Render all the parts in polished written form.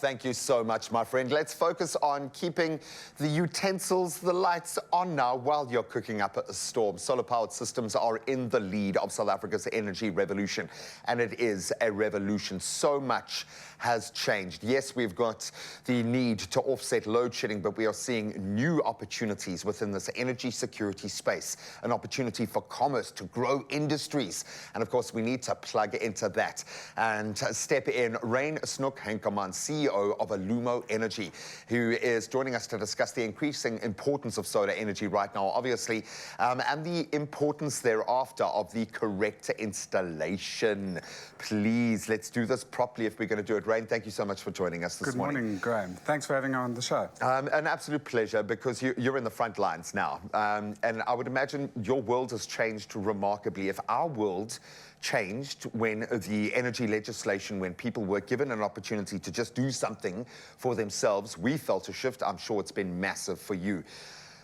Thank you so much, my friend. Let's focus on keeping the utensils, the lights on now while you're cooking up a storm. Solar-powered systems are in the lead of South Africa's energy revolution, and it is a revolution. So much has changed. Yes, we've got the need to offset load shedding, but we are seeing new opportunities within this energy security space, an opportunity for commerce to grow industries. And of course, we need to plug into that and step in. Rain Snoek-Henkelman, CEO of Alumo Energy, who is joining us to discuss the increasing importance of solar energy right now, obviously, and the importance thereafter of the correct installation. Please, let's do this properly if we're going to do it. Rain, thank you so much for joining us this morning. Good morning, Graham. Thanks for having me on the show. An absolute pleasure, because you're in the front lines now. And I would imagine your world has changed remarkably. If our world changed when the energy legislation, when people were given an opportunity to just do something for themselves, we felt a shift. I'm sure it's been massive for you.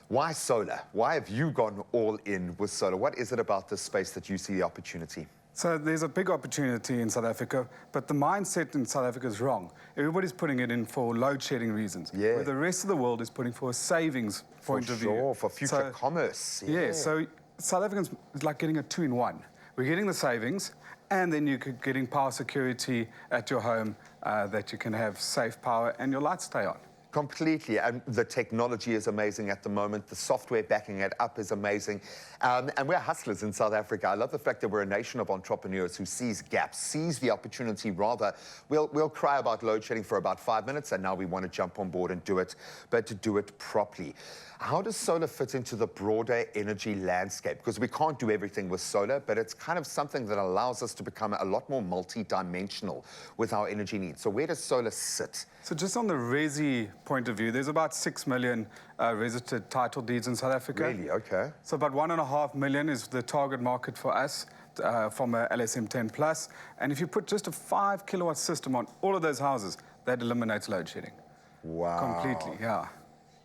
Why solar? Why have you gone all in with solar? What is it about this space that you see the opportunity? So there's a big opportunity in South Africa, but the mindset in South Africa is wrong. Everybody's putting it in for load shedding reasons, where the rest of the world is putting for a savings point of view. Sure, for future commerce. Yeah, so South Africans is like getting a two-in-one. We're getting the savings, and then you're getting power security at your home, that you can have safe power and your lights stay on. Completely, and the technology is amazing at the moment. The software backing it up is amazing. And we're hustlers in South Africa. I love the fact that we're a nation of entrepreneurs who sees gaps, sees the opportunity rather. We'll cry about load shedding for about 5 minutes, and now we want to jump on board and do it, but to do it properly. How does solar fit into the broader energy landscape? Because we can't do everything with solar, but it's kind of something that allows us to become a lot more multi-dimensional with our energy needs. So where does solar sit? So just on the resi point of view, there's about 6 million registered title deeds in South Africa. Really? Okay. So about 1.5 million is the target market for us from a LSM 10 Plus. And if you put just a 5 kilowatt system on all of those houses, that eliminates load shedding. Wow. Completely, yeah.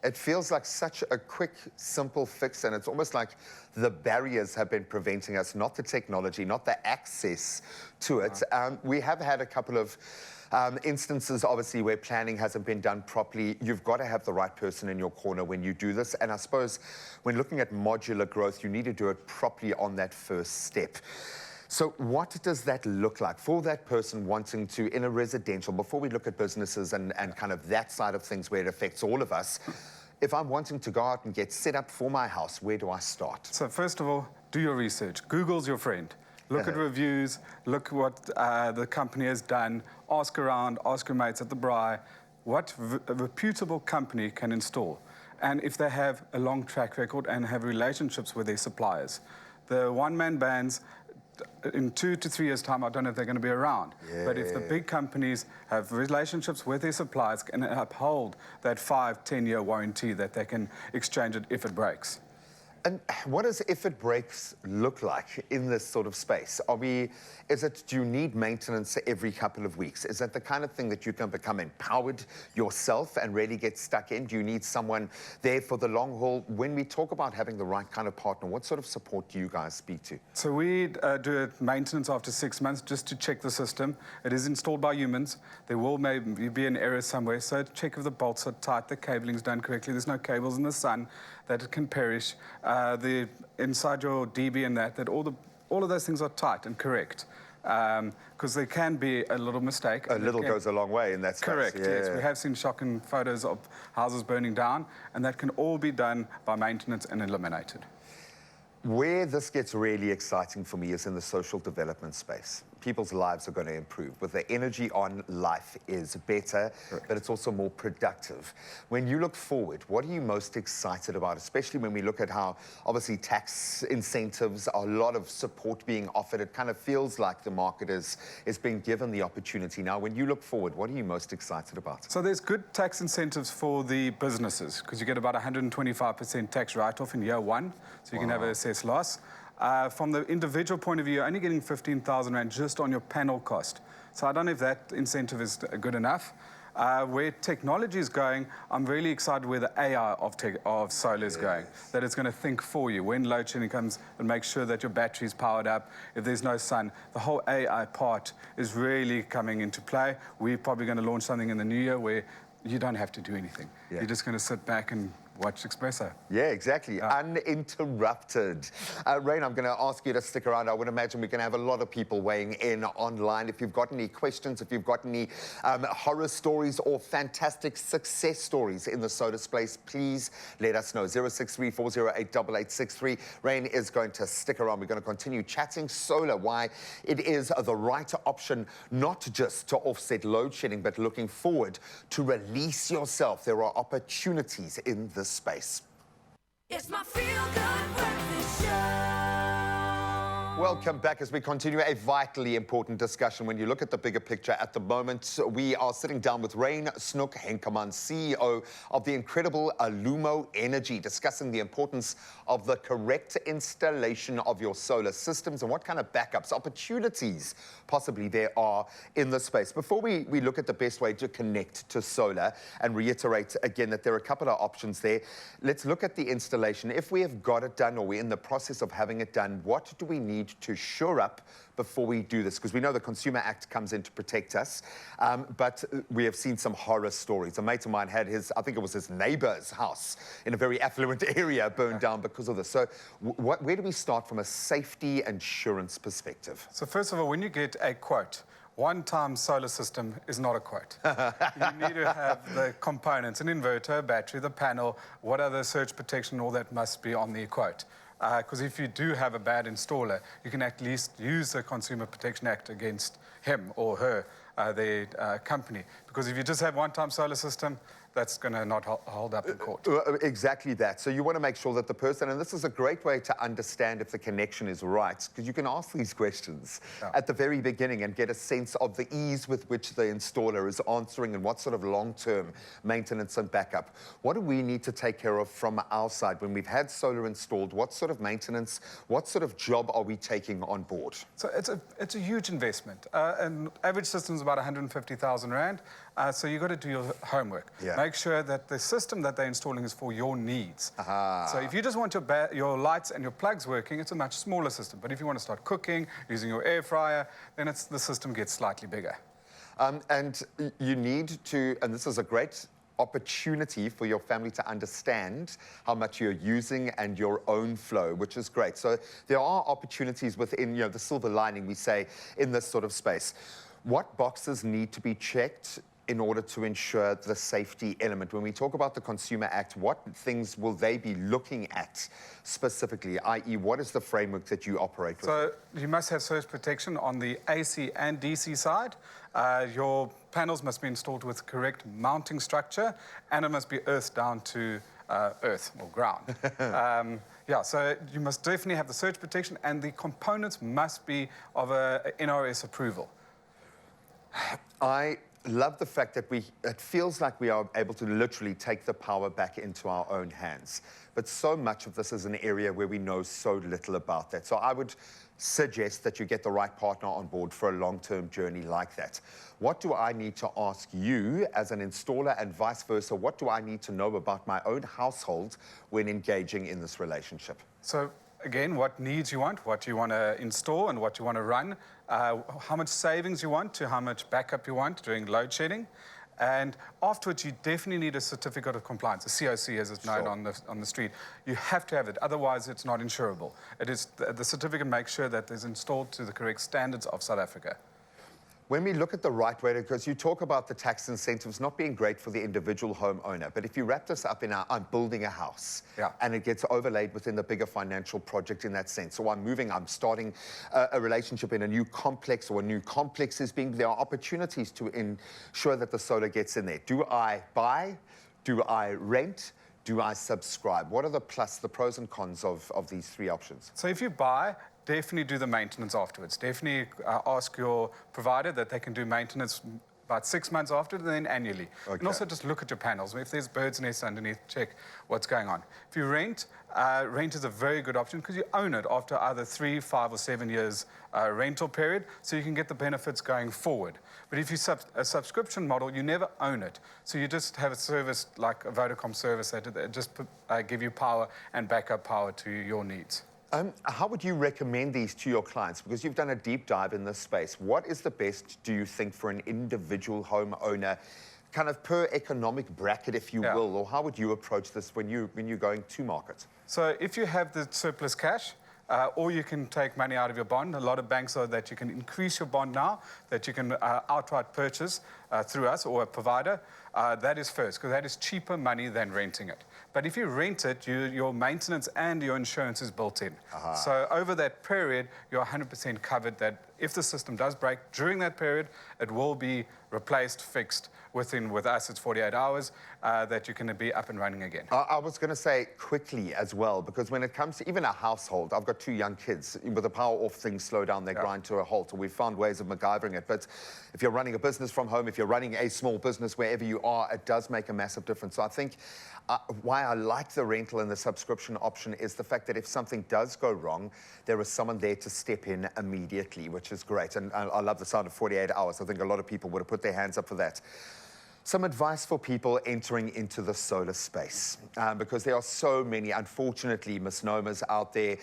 It feels like such a quick, simple fix, and it's almost like the barriers have been preventing us, not the technology, not the access to it. We have had a couple of instances, obviously, where planning hasn't been done properly. You've got to have the right person in your corner when you do this. And I suppose when looking at modular growth, you need to do it properly on that first step. So what does that look like for that person wanting to, in a residential, before we look at businesses and kind of that side of things where it affects all of us, if I'm wanting to go out and get set up for my house, where do I start? So first of all, do your research. Google's your friend. Look at reviews, look what the company has done, ask around, ask your mates at the braai, what a reputable company can install, and if they have a long track record and have relationships with their suppliers. The one-man bands, in 2 to 3 years' time, I don't know if they're going to be around. Yeah. But if the big companies have relationships with their suppliers and uphold that 5-10 year warranty that they can exchange it if it breaks. And what does if it breaks look like in this sort of space? Do you need maintenance every couple of weeks? Is that the kind of thing that you can become empowered yourself and really get stuck in? Do you need someone there for the long haul? When we talk about having the right kind of partner, what sort of support do you guys speak to? So we do maintenance after 6 months just to check the system. It is installed by humans. There will maybe be an error somewhere, so check if the bolts are tight, the cabling's done correctly, there's no cables in the sun that it can perish. Inside your DB and that all of those things are tight and correct. Because there can be a little mistake. A little goes a long way in that space. Correct, yes. We have seen shocking photos of houses burning down, and that can all be done by maintenance and eliminated. Where this gets really exciting for me is in the social development space. People's lives are going to improve. With the energy on, life is better, but it's also more productive. When you look forward, what are you most excited about, especially when we look at how, obviously, tax incentives, a lot of support being offered? It kind of feels like the market is being given the opportunity. Now, when you look forward, what are you most excited about? So there's good tax incentives for the businesses, because you get about 125% tax write-off in year one, so you can have an assessed loss. From the individual point of view, you're only getting 15,000 Rand just on your panel cost. So I don't know if that incentive is good enough. Where technology is going, I'm really excited where the AI of solar is going, that it's going to think for you. When load shedding comes, and make sure that your battery's powered up. If there's no sun, the whole AI part is really coming into play. We're probably going to launch something in the new year where you don't have to do anything. Yeah. You're just going to sit back and watch Expresso. Yeah, exactly. Uninterrupted. Rain, I'm going to ask you to stick around. I would imagine we're going to have a lot of people weighing in online. If you've got any questions, if you've got any horror stories or fantastic success stories in the solar space, please let us know. 0634088863. Rain is going to stick around. We're going to continue chatting solar, why it is the right option, not just to offset load shedding, but looking forward to release yourself. There are opportunities in this space. It's my feel-good breakfast show. Welcome back as we continue a vitally important discussion. When you look at the bigger picture at the moment, we are sitting down with Rain Snoek-Henkemann, CEO of the incredible Alumo Energy, discussing the importance of the correct installation of your solar systems and what kind of backups, opportunities possibly there are in the space. Before we look at the best way to connect to solar and reiterate again that there are a couple of options there, let's look at the installation. If we have got it done or we're in the process of having it done, what do we need to shore up before we do this? Because we know the Consumer Act comes in to protect us, but we have seen some horror stories. A mate of mine had I think it was his neighbor's house in a very affluent area burned down because of this. So where do we start from a safety insurance perspective? So first of all, when you get a quote, one-time solar system is not a quote. You need to have the components, an inverter, a battery, the panel, what other surge protection, all that must be on the quote. Because if you do have a bad installer, you can at least use the Consumer Protection Act against him or her, their company. Because if you just have one-time solar system, that's going to not hold up in court. Exactly that. So you want to make sure that the person, and this is a great way to understand if the connection is right, because you can ask these questions at the very beginning and get a sense of the ease with which the installer is answering and what sort of long-term maintenance and backup. What do we need to take care of from our side when we've had solar installed? What sort of maintenance, what sort of job are we taking on board? So it's a huge investment. An average system is about 150,000 Rand. So you've got to do your homework. Yeah. Make sure that the system that they're installing is for your needs. So if you just want your lights and your plugs working, it's a much smaller system. But if you want to start cooking, using your air fryer, then the system gets slightly bigger. And you need to, and this is a great opportunity for your family to understand how much you're using and your own flow, which is great. So there are opportunities within, the silver lining, we say, in this sort of space. What boxes need to be checked in order to ensure the safety element? When we talk about the Consumer Act, what things will they be looking at specifically, i.e. what is the framework that you operate with? So you must have surge protection on the AC and DC side. Your panels must be installed with correct mounting structure, and it must be earthed down to earth or ground. So you must definitely have the surge protection, and the components must be of a NRS approval. I love the fact that it feels like we are able to literally take the power back into our own hands. But so much of this is an area where we know so little about that. So I would suggest that you get the right partner on board for a long-term journey like that. What do I need to ask you as an installer and vice versa? What do I need to know about my own household when engaging in this relationship? So again, what needs you want, what you want to install and what you want to run, how much savings you want to how much backup you want during load shedding. And afterwards, you definitely need a certificate of compliance, a COC as it's known on the street. You have to have it, otherwise it's not insurable. It is, the certificate makes sure that it's installed to the correct standards of South Africa. When we look at the right way, because you talk about the tax incentives not being great for the individual homeowner, but if you wrap this up in I'm building a house, and it gets overlaid within the bigger financial project in that sense. So I'm starting a relationship in a new complex, or a new complex there are opportunities to ensure that the solar gets in there. Do I buy? Do I rent? Do I subscribe? What are the pros and cons of these three options? So if you buy, definitely do the maintenance afterwards. Definitely ask your provider that they can do maintenance about 6 months after, and then annually. Okay. And also just look at your panels. If there's birds' nests underneath, check what's going on. If you rent, rent is a very good option because you own it after either 3, 5, or 7 years rental period, so you can get the benefits going forward. But if you a subscription model, you never own it. So you just have a service like a Vodacom service that just give you power and backup power to your needs. How would you recommend these to your clients? Because you've done a deep dive in this space. What is the best, do you think, for an individual homeowner, kind of per economic bracket, if you will? Or how would you approach this when you're going to market? So if you have the surplus cash, or you can take money out of your bond. A lot of banks are that you can increase your bond now, that you can outright purchase through us or a provider. That is first, because that is cheaper money than renting it. But if you rent it, your maintenance and your insurance is built in. So over that period, you're 100% covered that if the system does break during that period, it will be replaced, fixed with us, it's 48 hours, that you can be up and running again. I was going to say quickly as well, because when it comes to even a household, I've got 2 young kids. With the power off, things slow down, they grind to a halt. We've found ways of MacGyvering it. But if you're running a business from home, if you're running a small business, wherever you are, it does make a massive difference. So I think why I like the rental and the subscription option is the fact that if something does go wrong, there is someone there to step in immediately, which is great. And I love the sound of 48 hours. I think a lot of people would have put their hands up for that. Some advice for people entering into the solar space, because there are so many, unfortunately, misnomers out there,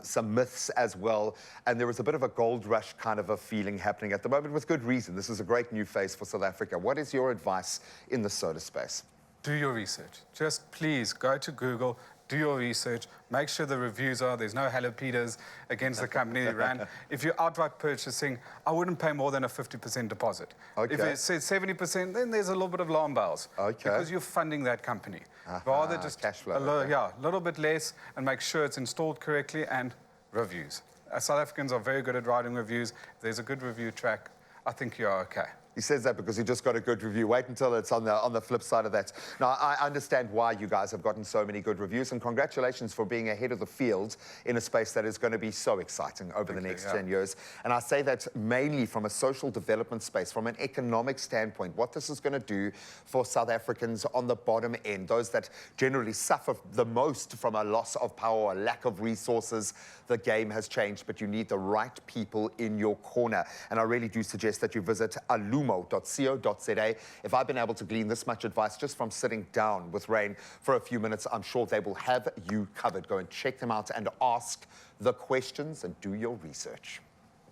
some myths as well, and there is a bit of a gold rush kind of a feeling happening at the moment with good reason. This is a great new phase for South Africa. What is your advice in the solar space? Do your research. Just please go to Google, do your research, make sure the reviews are, there's no Hello Peters against the company that ran. If you're outright purchasing, I wouldn't pay more than a 50% deposit. Okay. If it says 70%, then there's a little bit of alarm bells. Okay. Because you're funding that company. Rather just cash flow. a little bit less and make sure it's installed correctly, and reviews. South Africans are very good at writing reviews. If there's a good review track, I think you're okay. He says that because he just got a good review. Wait until it's on the flip side of that. Now, I understand why you guys have gotten so many good reviews, and congratulations for being ahead of the field in a space that is going to be so exciting over the next 10 years. And I say that mainly from a social development space, from an economic standpoint, what this is going to do for South Africans on the bottom end, those that generally suffer the most from a loss of power, a lack of resources. The game has changed, but you need the right people in your corner. And I really do suggest that you visit alumo.co.za. If I've been able to glean this much advice just from sitting down with Rain for a few minutes, I'm sure they will have you covered. Go and check them out and ask the questions and do your research.